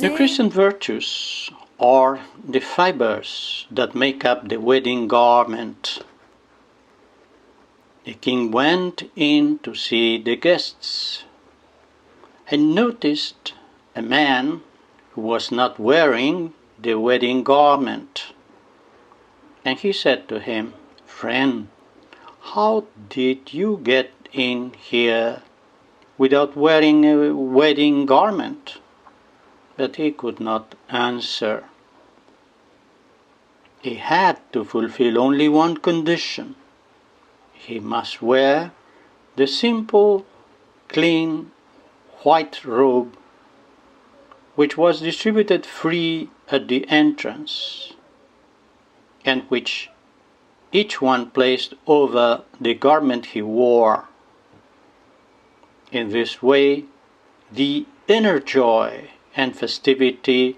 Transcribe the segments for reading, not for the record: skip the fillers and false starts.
The Christian virtues are the fibers that make up the wedding garment. The king went in to see the guests and noticed a man who was not wearing the wedding garment. And he said to him, "Friend, how did you get in here without wearing a wedding garment?" But he could not answer. He had to fulfill only one condition. He must wear the simple, clean, white robe which was distributed free at the entrance, and which each one placed over the garment he wore. In this way, the inner joy and festivity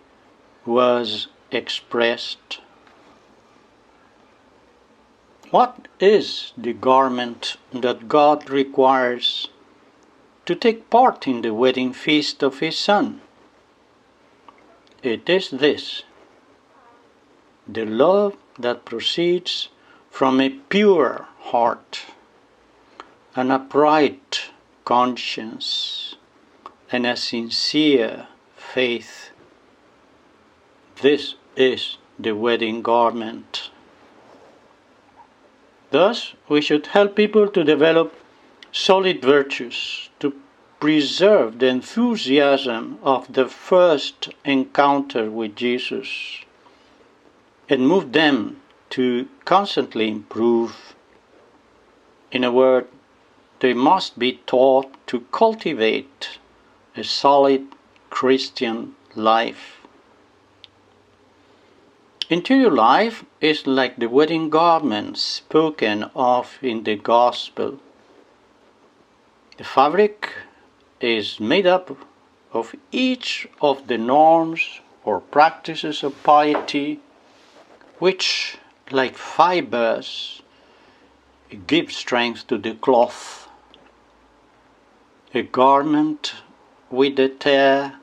was expressed. What is the garment that God requires to take part in the wedding feast of His Son? It is this: the love that proceeds from a pure heart, an upright conscience, and a sincere faith. This is the wedding garment. Thus, we should help people to develop solid virtues, to preserve the enthusiasm of the first encounter with Jesus, and move them to constantly improve. In a word, they must be taught to cultivate a solid Christian life. Interior life is like the wedding garment spoken of in the Gospel. The fabric is made up of each of the norms or practices of piety, which, like fibers, give strength to the cloth. A garment with a tear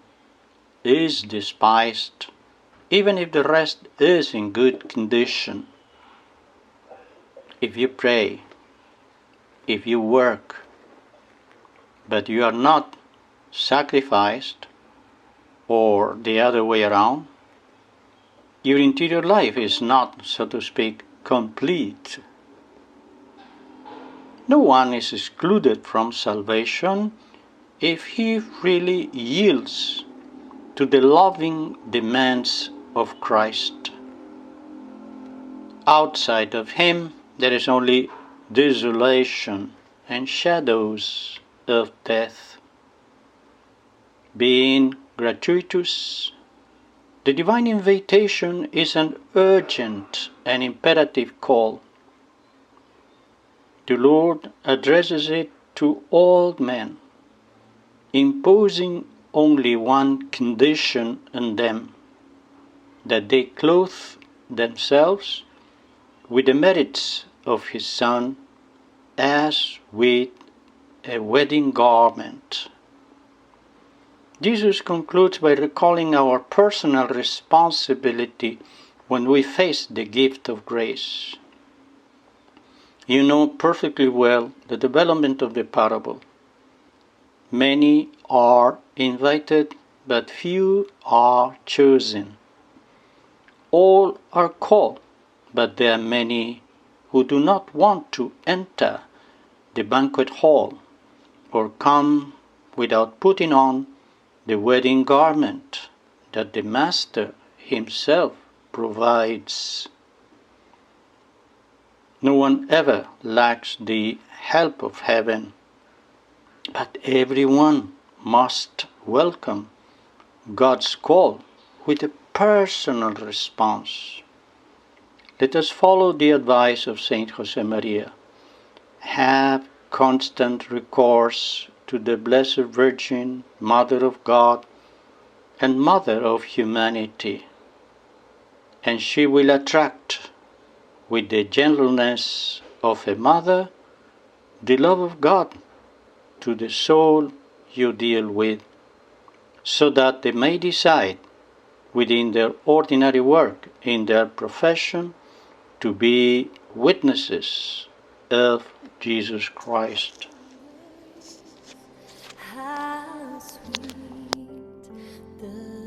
is despised, even if the rest is in good condition. If you pray, if you work, but you are not sacrificed, or the other way around, your interior life is not, so to speak, complete. No one is excluded from salvation if he really yields to the loving demands of Christ. Outside of Him, there is only desolation and shadows of death. Being gratuitous, the divine invitation is an urgent and imperative call. The Lord addresses it to all men, imposing only one condition on them: that they clothe themselves with the merits of His Son as with a wedding garment. Jesus concludes by recalling our personal responsibility when we face the gift of grace. You know perfectly well the development of the parable. Many are invited, but few are chosen. All are called, but there are many who do not want to enter the banquet hall or come without putting on the wedding garment that the Master Himself provides. No one ever lacks the help of heaven, but everyone must welcome God's call with a personal response. Let us follow the advice of Saint Josemaria. Have constant recourse to the Blessed Virgin, Mother of God and Mother of humanity, and she will attract, with the gentleness of a mother, the love of God to the soul you deal with, so that they may decide within their ordinary work in their profession to be witnesses of Jesus Christ. How sweet the